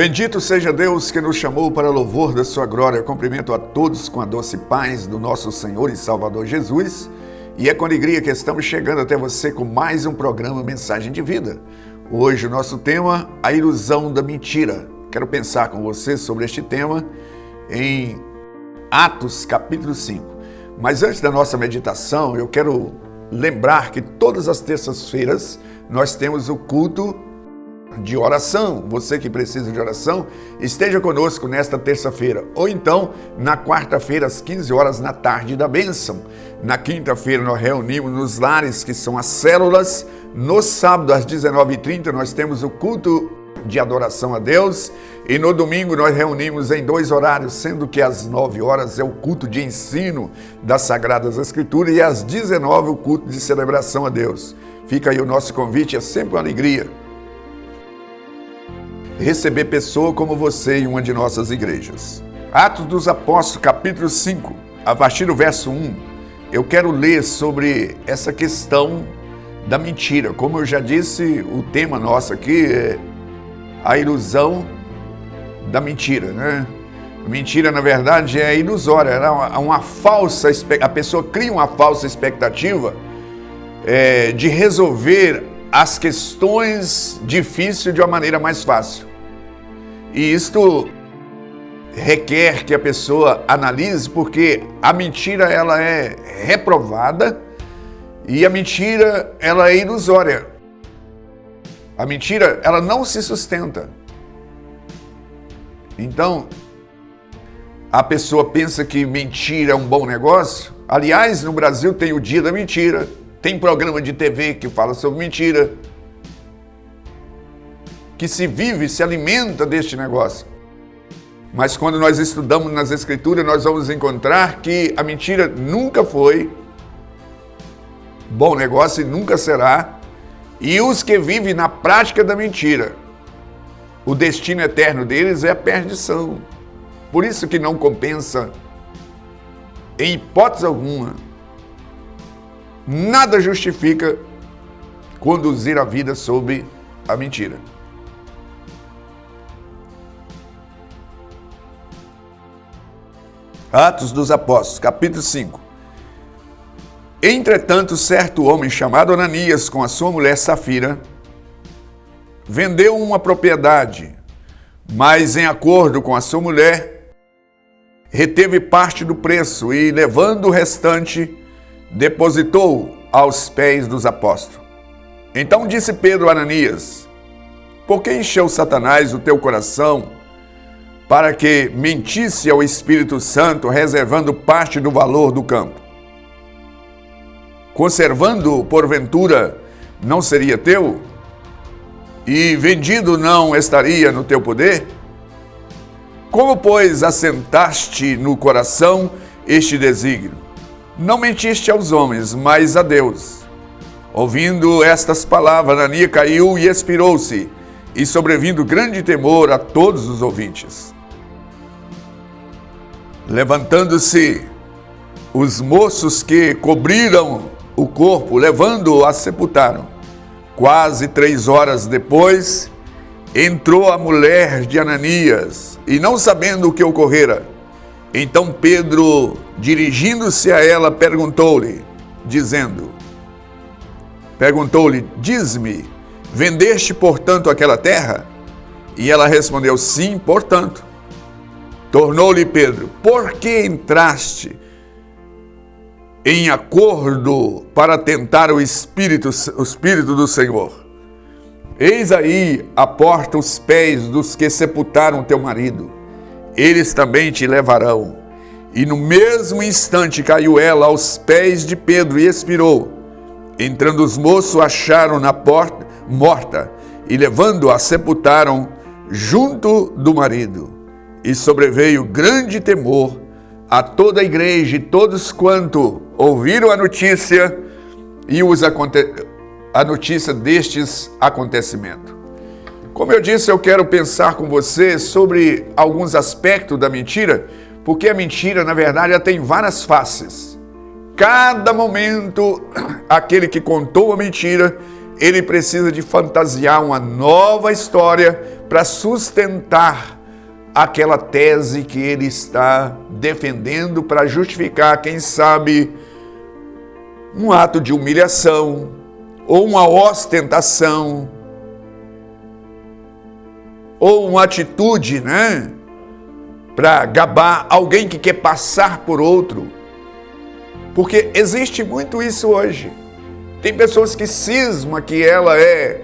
Bendito seja Deus que nos chamou para louvor da sua glória. Cumprimento a todos com a doce paz do nosso Senhor e Salvador Jesus. E é com alegria que estamos chegando até você com mais um programa Mensagem de Vida. Hoje o nosso tema, a ilusão da mentira. Quero pensar com você sobre este tema em Atos capítulo 5. Mas antes da nossa meditação, eu quero lembrar que todas as terças-feiras nós temos o culto de oração. Você que precisa de oração, esteja conosco nesta terça-feira, ou então na quarta-feira às 15 horas na tarde da bênção. Na quinta-feira nós reunimos nos lares, que são as células. No sábado às 19h30 nós temos o culto de adoração a Deus, e no domingo nós reunimos em 2 horários, sendo que às 9 horas é o culto de ensino das Sagradas Escrituras e às 19 o culto de celebração a Deus. Fica aí o nosso convite, é sempre uma alegria receber pessoa como você em uma de nossas igrejas. Atos dos Apóstolos, capítulo 5, a partir do verso 1, eu quero ler sobre essa questão da mentira. Como eu já disse, o tema nosso aqui é a ilusão da mentira, né? Mentira, na verdade, é ilusória, é uma falsa, a pessoa cria uma falsa expectativa de resolver as questões difíceis de uma maneira mais fácil. E isto requer que a pessoa analise, porque a mentira ela é reprovada e a mentira ela é ilusória. A mentira ela não se sustenta. Então, a pessoa pensa que mentira é um bom negócio. Aliás, no Brasil tem o Dia da Mentira, tem programa de TV que fala sobre mentira, que se vive, se alimenta deste negócio. Mas quando nós estudamos nas Escrituras, nós vamos encontrar que a mentira nunca foi bom negócio e nunca será. E os que vivem na prática da mentira, o destino eterno deles é a perdição. Por isso que não compensa, em hipótese alguma, nada justifica conduzir a vida sob a mentira. Atos dos Apóstolos, capítulo 5. Entretanto, certo homem chamado Ananias, com a sua mulher Safira, vendeu uma propriedade, mas em acordo com a sua mulher, reteve parte do preço e, levando o restante, depositou aos pés dos apóstolos. Então disse Pedro a Ananias: por que encheu Satanás o teu coração para que mentisse ao Espírito Santo, reservando parte do valor do campo? Conservando, porventura, não seria teu? E vendido não estaria no teu poder? Como, pois, assentaste no coração este desígnio? Não mentiste aos homens, mas a Deus. Ouvindo estas palavras, Ananias caiu e expirou-se, e sobrevindo grande temor a todos os ouvintes. Levantando-se os moços que cobriram o corpo, levando-o, a sepultaram. Quase 3 horas depois, entrou a mulher de Ananias, e não sabendo o que ocorrera, então Pedro, dirigindo-se a ela, perguntou-lhe, diz-me, vendeste, portanto, aquela terra? E ela respondeu, sim, portanto. Tornou-lhe Pedro, por que entraste em acordo para tentar o Espírito do Senhor? Eis aí a porta os pés dos que sepultaram teu marido. Eles também te levarão. E no mesmo instante caiu ela aos pés de Pedro e expirou. Entrando os moços, acharam na porta morta e levando-a sepultaram junto do marido. E sobreveio grande temor a toda a igreja e todos quanto ouviram a notícia a notícia destes acontecimentos. Como eu disse, eu quero pensar com você sobre alguns aspectos da mentira, porque a mentira, na verdade, ela tem várias faces. Cada momento, aquele que contou a mentira, ele precisa de fantasiar uma nova história para sustentar aquela tese que ele está defendendo, para justificar, quem sabe, um ato de humilhação ou uma ostentação ou uma atitude, para gabar alguém que quer passar por outro. Porque existe muito isso hoje. Tem pessoas que cismam que ela é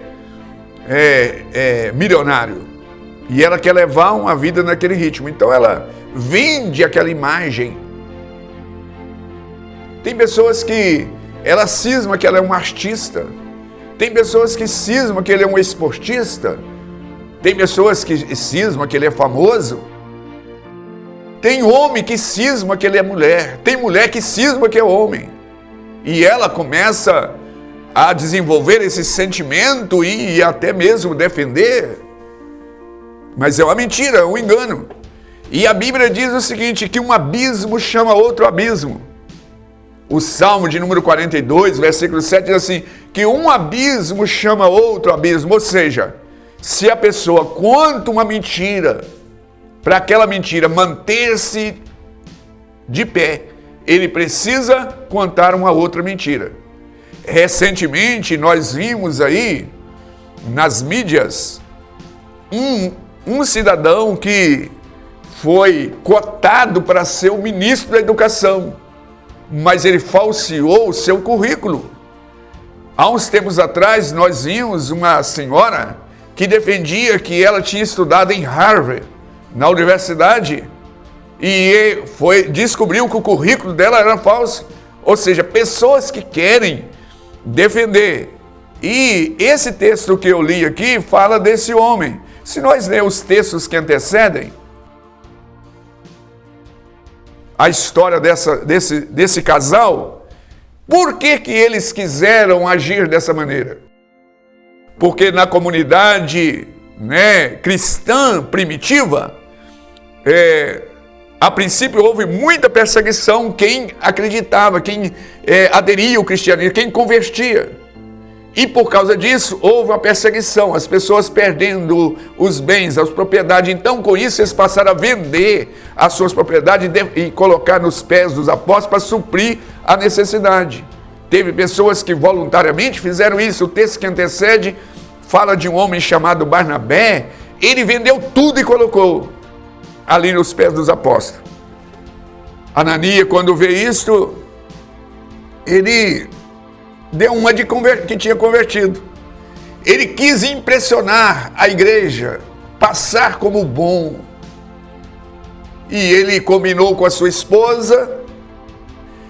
milionário e ela quer levar uma vida naquele ritmo. Então ela vende aquela imagem. Tem pessoas que ela cisma que ela é um artista. Tem pessoas que cismam que ele é um esportista. Tem pessoas que cismam que ele é famoso. Tem homem que cisma que ele é mulher. Tem mulher que cisma que é homem. E ela começa a desenvolver esse sentimento e até mesmo defender. Mas é uma mentira, é um engano. E a Bíblia diz o seguinte, que um abismo chama outro abismo. O Salmo de número 42, versículo 7 diz assim, que um abismo chama outro abismo. Ou seja, se a pessoa conta uma mentira, para aquela mentira manter-se de pé, ele precisa contar uma outra mentira. Recentemente, nós vimos aí, nas mídias, um cidadão que foi cotado para ser o ministro da Educação, mas ele falseou o seu currículo. Há uns tempos atrás, nós vimos uma senhora que defendia que ela tinha estudado em Harvard, na universidade, e descobriu que o currículo dela era falso. Ou seja, pessoas que querem defender. E esse texto que eu li aqui fala desse homem. Se nós lermos os textos que antecedem a história desse casal, por que eles quiseram agir dessa maneira? Porque na comunidade cristã primitiva, a princípio houve muita perseguição quem acreditava, quem aderia ao cristianismo, quem convertia. E por causa disso, houve uma perseguição, as pessoas perdendo os bens, as propriedades. Então, com isso, eles passaram a vender as suas propriedades e colocar nos pés dos apóstolos para suprir a necessidade. Teve pessoas que voluntariamente fizeram isso. O texto que antecede fala de um homem chamado Barnabé. Ele vendeu tudo e colocou ali nos pés dos apóstolos. Ananias, quando vê isto, ele deu uma de que tinha convertido. Ele quis impressionar a igreja, passar como bom. E ele combinou com a sua esposa,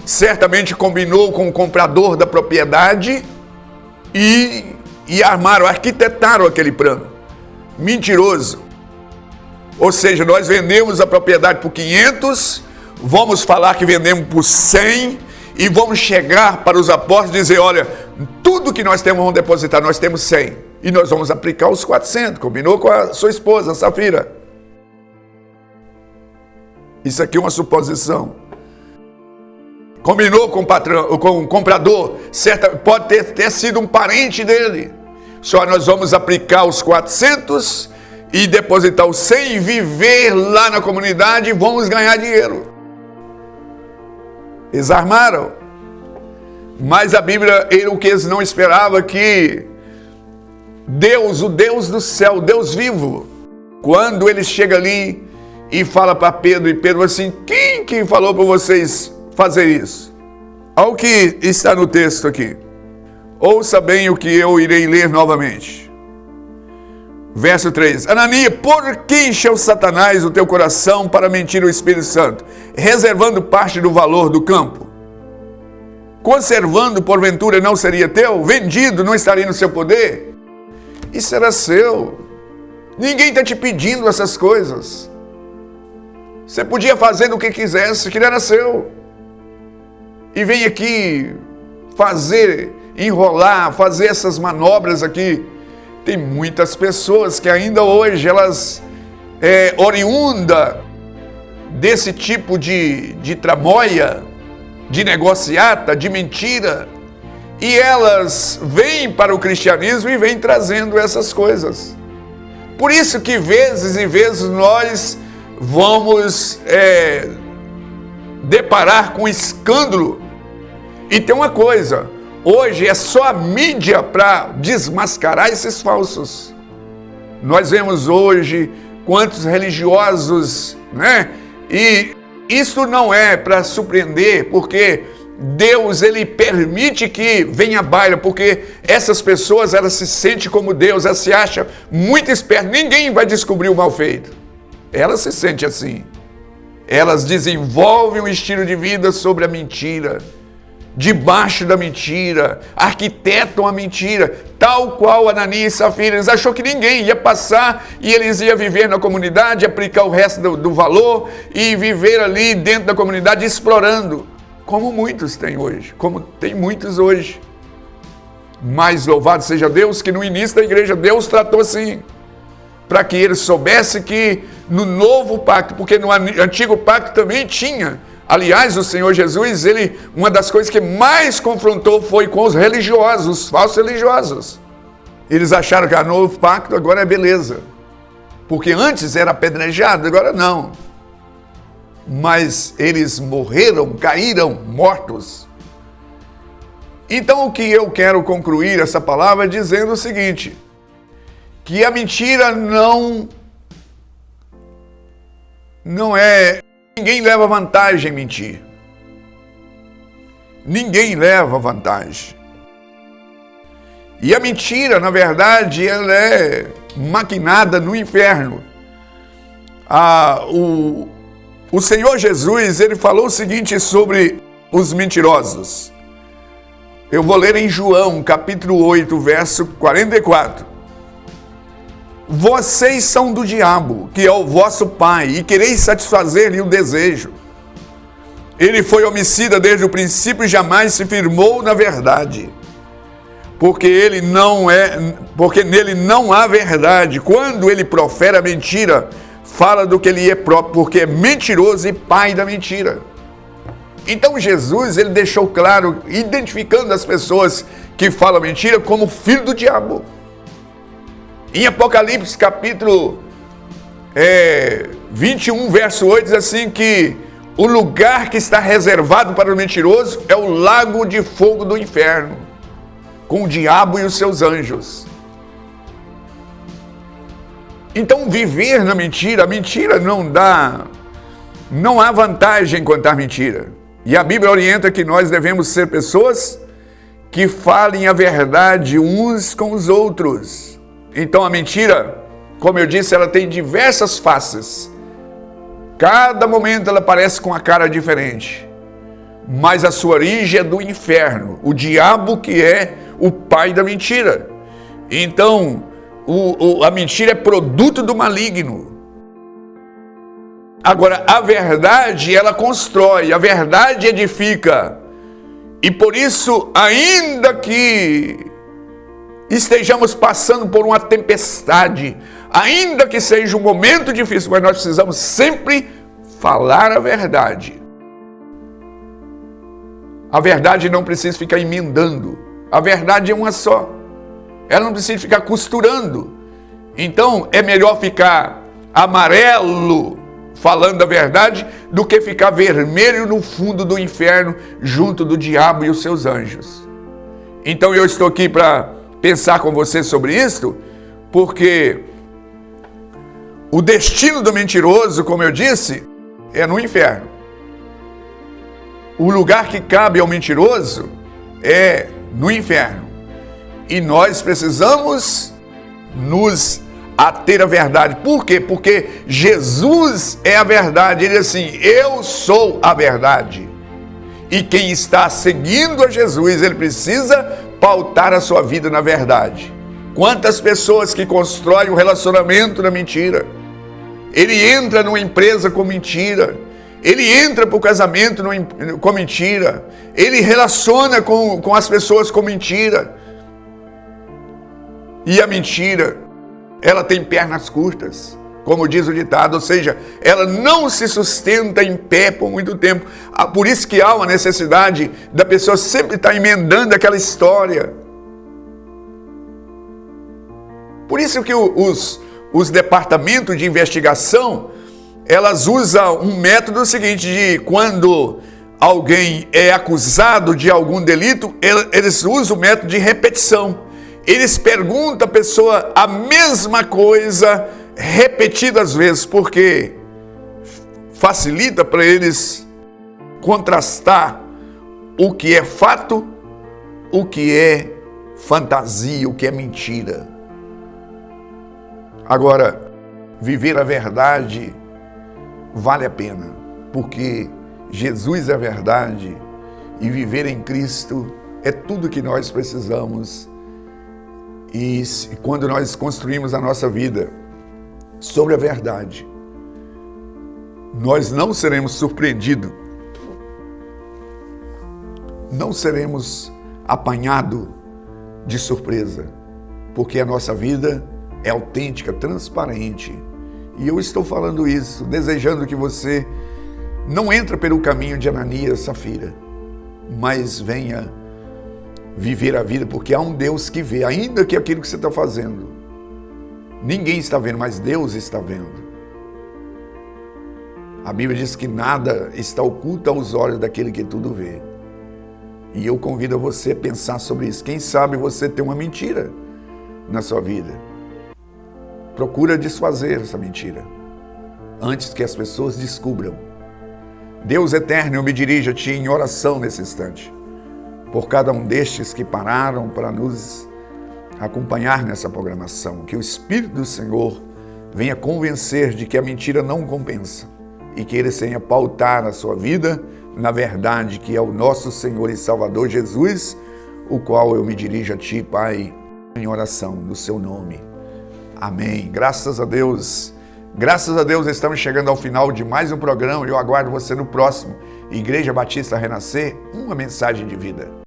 certamente combinou com o comprador da propriedade e arquitetaram aquele plano. Mentiroso. Ou seja, nós vendemos a propriedade por 500, vamos falar que vendemos por 100 e vamos chegar para os apóstolos e dizer, olha, tudo que nós temos vamos depositar, nós temos 100 e nós vamos aplicar os 400, combinou com a sua esposa, Safira. Isso aqui é uma suposição. Combinou com o patrão, com o comprador, pode ter sido um parente dele. Só nós vamos aplicar os 400 e depositar os 100 e viver lá na comunidade e vamos ganhar dinheiro. Eles armaram. Mas a Bíblia, o que eles não esperavam, que Deus, o Deus do céu, Deus vivo, quando ele chega ali e fala para Pedro, e Pedro assim, quem que falou para vocês fazer isso? Olha o que está no texto aqui. Ouça bem o que eu irei ler novamente. Verso 3. Ananias, por que encheu Satanás o teu coração para mentir ao Espírito Santo, reservando parte do valor do campo? Conservando, porventura, não seria teu? Vendido, não estaria no seu poder? Isso era seu. Ninguém está te pedindo essas coisas. Você podia fazer o que quisesse, que era seu. E vem aqui enrolar, fazer essas manobras aqui. Tem muitas pessoas que ainda hoje, elas, oriunda desse tipo de tramóia, de negociata, de mentira, E elas vêm para o cristianismo e vêm trazendo essas coisas. Por isso que vezes e vezes nós vamos deparar com escândalo. E tem uma coisa, hoje é só a mídia para desmascarar esses falsos. Nós vemos hoje quantos religiosos, né? E isso não é para surpreender, porque Deus, ele permite que venha à baila, porque essas pessoas, elas se sentem como Deus, elas se acham muito espertas, ninguém vai descobrir o mal feito. Elas se sentem assim. Elas desenvolvem um estilo de vida sobre a mentira, debaixo da mentira, arquitetam a mentira, tal qual Ananias e Safira. Eles achou que ninguém ia passar e eles iam viver na comunidade, aplicar o resto do valor e viver ali dentro da comunidade explorando, como muitos têm hoje, como tem muitos hoje. Mas louvado seja Deus que no início da igreja Deus tratou assim, para que eles soubessem que no novo pacto, porque no antigo pacto também tinha. Aliás, o Senhor Jesus, uma das coisas que mais confrontou foi com os religiosos, os falsos religiosos. Eles acharam que o novo pacto agora é beleza. Porque antes era apedrejado, agora não. Mas eles morreram, caíram mortos. Então o que eu quero concluir essa palavra é dizendo o seguinte, que a mentira não é... Ninguém leva vantagem em mentir. Ninguém leva vantagem. E a mentira, na verdade, ela é maquinada no inferno. O Senhor Jesus, ele falou o seguinte sobre os mentirosos. Eu vou ler em João, capítulo 8, verso 44. Vocês são do diabo, que é o vosso pai, e quereis satisfazer-lhe o desejo. Ele foi homicida desde o princípio e jamais se firmou na verdade. Porque nele não há verdade. Quando ele profere a mentira, fala do que ele é próprio, porque é mentiroso e pai da mentira. Então Jesus, ele deixou claro, identificando as pessoas que falam mentira como filho do diabo. Em Apocalipse, capítulo 21, verso 8, diz assim que o lugar que está reservado para o mentiroso é o lago de fogo do inferno, com o diabo e os seus anjos. Então, viver na mentira, a mentira não há vantagem em contar mentira. E a Bíblia orienta que nós devemos ser pessoas que falem a verdade uns com os outros. Então a mentira, como eu disse, ela tem diversas faces. Cada momento ela aparece com uma cara diferente. Mas a sua origem é do inferno. O diabo que é o pai da mentira. Então, a mentira é produto do maligno. Agora, a verdade, ela constrói. A verdade edifica. E por isso, ainda que estejamos passando por uma tempestade, ainda que seja um momento difícil, mas nós precisamos sempre falar a verdade. A verdade não precisa ficar emendando. A verdade é uma só. Ela não precisa ficar costurando. Então, é melhor ficar amarelo falando a verdade do que ficar vermelho no fundo do inferno junto do diabo e os seus anjos. Então, eu estou aqui para pensar com você sobre isso, porque o destino do mentiroso, como eu disse, é no inferno. O lugar que cabe ao mentiroso é no inferno. E nós precisamos nos ater à verdade. Por quê? Porque Jesus é a verdade. Ele diz assim, eu sou a verdade. E quem está seguindo a Jesus, ele precisa pautar a sua vida na verdade. Quantas pessoas que constroem um relacionamento na mentira. Ele entra numa empresa com mentira. Ele entra para o casamento com mentira. Ele relaciona com as pessoas com mentira. E a mentira, ela tem pernas curtas. como diz o ditado, ou seja, ela não se sustenta em pé por muito tempo. Por isso que há uma necessidade da pessoa sempre estar emendando aquela história. Por isso que os departamentos de investigação, elas usam um método seguinte, de quando alguém é acusado de algum delito, eles usam o método de repetição. Eles perguntam à pessoa a mesma coisa repetidas vezes, porque facilita para eles contrastar o que é fato, o que é fantasia, o que é mentira. Agora, viver a verdade vale a pena, porque Jesus é a verdade e viver em Cristo é tudo que nós precisamos. E quando nós construímos a nossa vida sobre a verdade, nós não seremos surpreendidos, não seremos apanhados de surpresa, porque a nossa vida é autêntica, transparente. E eu estou falando isso, desejando que você não entre pelo caminho de Ananias e Safira, mas venha viver a vida, porque há um Deus que vê, ainda que aquilo que você está fazendo, ninguém está vendo, mas Deus está vendo. A Bíblia diz que nada está oculto aos olhos daquele que tudo vê. E eu convido você a pensar sobre isso. Quem sabe você tem uma mentira na sua vida. Procura desfazer essa mentira antes que as pessoas descubram. Deus eterno, eu me dirijo a Ti em oração nesse instante, por cada um destes que pararam para nos acompanhar nessa programação. Que o Espírito do Senhor venha convencer de que a mentira não compensa e que Ele venha pautar a sua vida na verdade que é o nosso Senhor e Salvador Jesus, o qual eu me dirijo a Ti, Pai, em oração no Seu nome. Amém. Graças a Deus. Graças a Deus, estamos chegando ao final de mais um programa e eu aguardo você no próximo. Igreja Batista Renascer, uma mensagem de vida.